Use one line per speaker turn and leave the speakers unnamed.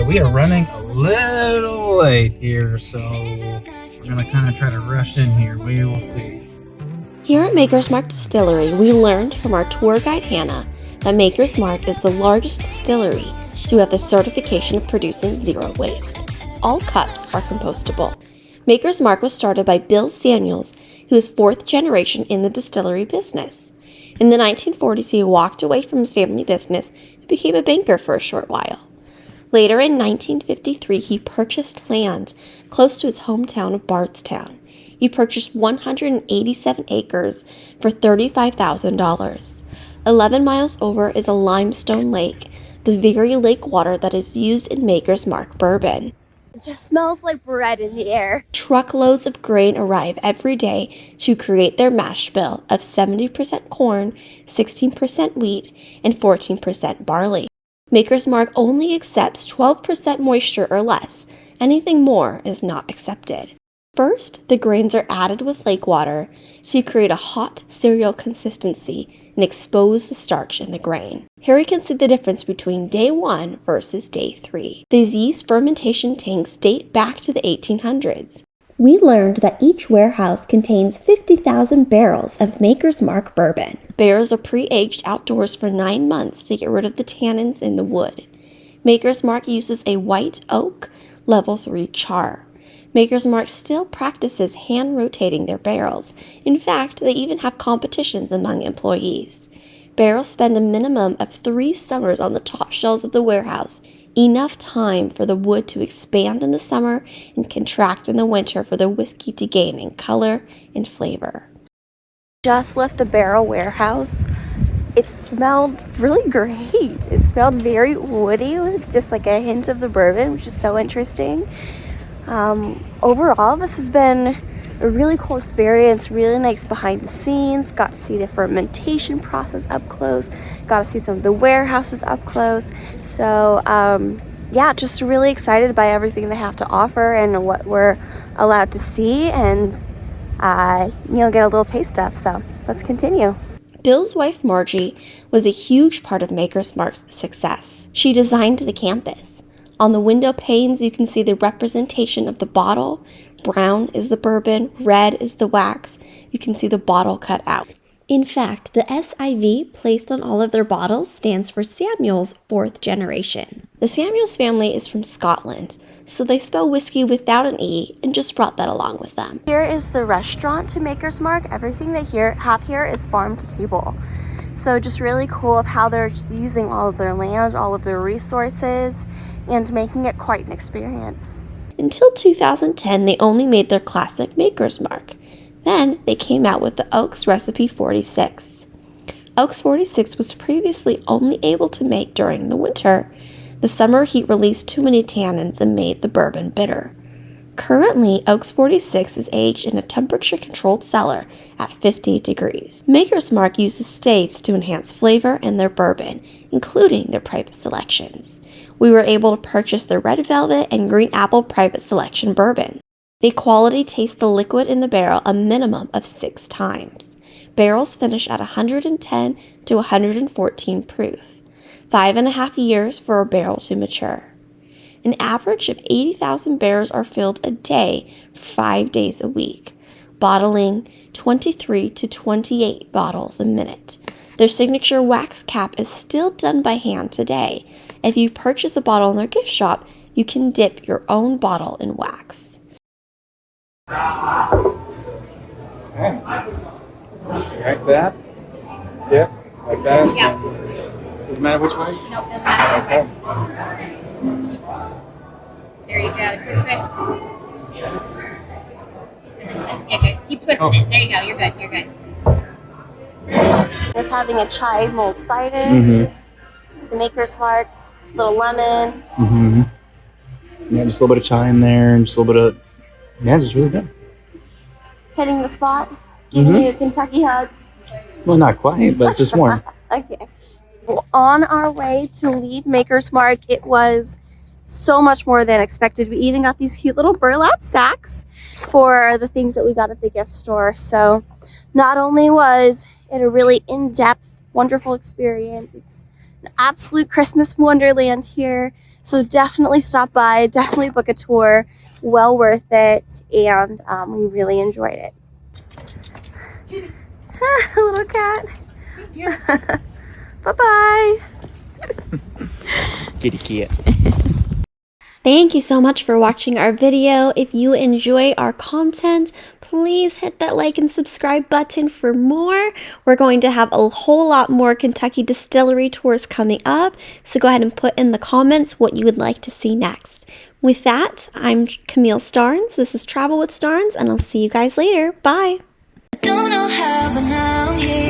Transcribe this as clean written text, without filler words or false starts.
right, we are running a little late here, so we're gonna kind of try to rush in here. We will see.
Here at Maker's Mark Distillery, we learned from our tour guide Hannah that Maker's Mark is the largest distillery to have the certification of producing zero waste. All cups are compostable. Maker's Mark was started by Bill Samuels, who is fourth generation in the distillery business. In the 1940s, he walked away from his family business and became a banker for a short while. Later in 1953, he purchased land close to his hometown of Bardstown. He purchased 187 acres for $35,000. 11 miles over is a limestone lake, the very lake water that is used in Maker's Mark bourbon.
It just smells like bread in the air.
Truckloads of grain arrive every day to create their mash bill of 70% corn, 16% wheat, and 14% barley. Maker's Mark only accepts 12% moisture or less. Anything more is not accepted. First, the grains are added with lake water to create a hot cereal consistency and expose the starch in the grain. Here we can see the difference between day 1 versus day 3. These yeast fermentation tanks date back to the 1800s. We learned that each warehouse contains 50,000 barrels of Maker's Mark bourbon. Barrels are pre-aged outdoors for 9 months to get rid of the tannins in the wood. Maker's Mark uses a white oak level 3 char. Maker's Mark still practices hand-rotating their barrels. In fact, they even have competitions among employees. Barrels spend a minimum of 3 summers on the top shelves of the warehouse, enough time for the wood to expand in the summer and contract in the winter for the whiskey to gain in color and flavor.
Just left the barrel warehouse. It smelled really great. It smelled very woody with just like a hint of the bourbon, which is so interesting. Overall, this has been a really cool experience, really nice behind the scenes. Got to see the fermentation process up close, got to see some of the warehouses up close. So yeah, just really excited by everything they have to offer and what we're allowed to see and get a little taste of. So let's continue.
Bill's wife Margie was a huge part of Maker's Mark's success. She designed the campus. On the window panes, you can see the representation of the bottle. Brown is the bourbon, red is the wax. You can see the bottle cut out. In fact, the SIV placed on all of their bottles stands for Samuel's fourth generation. The Samuels family is from Scotland, so they spell whiskey without an E and just brought that along with them.
Here is the restaurant to Maker's Mark. Everything they have here is farm to table. So just really cool of how they're just using all of their land, all of their resources, and making it quite an experience.
Until 2010, they only made their classic Maker's Mark. Then they came out with the Oaks Recipe 46. Oaks 46 was previously only able to make during the winter. The summer heat released too many tannins and made the bourbon bitter. Currently, Oaks 46 is aged in a temperature-controlled cellar at 50 degrees. Maker's Mark uses staves to enhance flavor in their bourbon, including their private selections. We were able to purchase their Red Velvet and Green Apple private selection bourbon. They quality taste the liquid in the barrel a minimum of 6 times. Barrels finish at 110 to 114 proof. 5.5 years for a barrel to mature. An average of 80,000 barrels are filled a day for 5 days a week, bottling 23 to 28 bottles a minute. Their signature wax cap is still done by hand today. If you purchase a bottle in their gift shop, you can dip your own bottle in wax.
Okay. Just like that. Yep, like that.
Yeah.
Doesn't matter which way?
Nope, doesn't matter.
Okay.
There you go. Twist, twist.
Yes.
And that's it. Yeah, good. Keep twisting it. There you go. You're good. You're good.
Just having a chai mulled cider, the Maker's Mark, little lemon.
Yeah, just a little bit of chai in there and just a little bit of, yeah, just really good.
Hitting the spot, giving you a Kentucky hug.
Well, not quite, but just warm.
Okay. Well, on our way to leave Maker's Mark, it was so much more than expected. We even got these cute little burlap sacks for the things that we got at the gift store. So not only was it a really in-depth, wonderful experience, it's an absolute Christmas wonderland here. So definitely stop by, definitely book a tour. Well worth it, and we really enjoyed it. Little cat. Bye-bye.
Kitty cat.
Thank you so much for watching our video. If you enjoy our content, please hit that like and subscribe button for more. We're going to have a whole lot more Kentucky distillery tours coming up, so go ahead and put in the comments what you would like to see next. With that, I'm Camille Starnes. This is Travel with Starnes, and I'll see you guys later. Bye.
Don't know how, but now I'm here.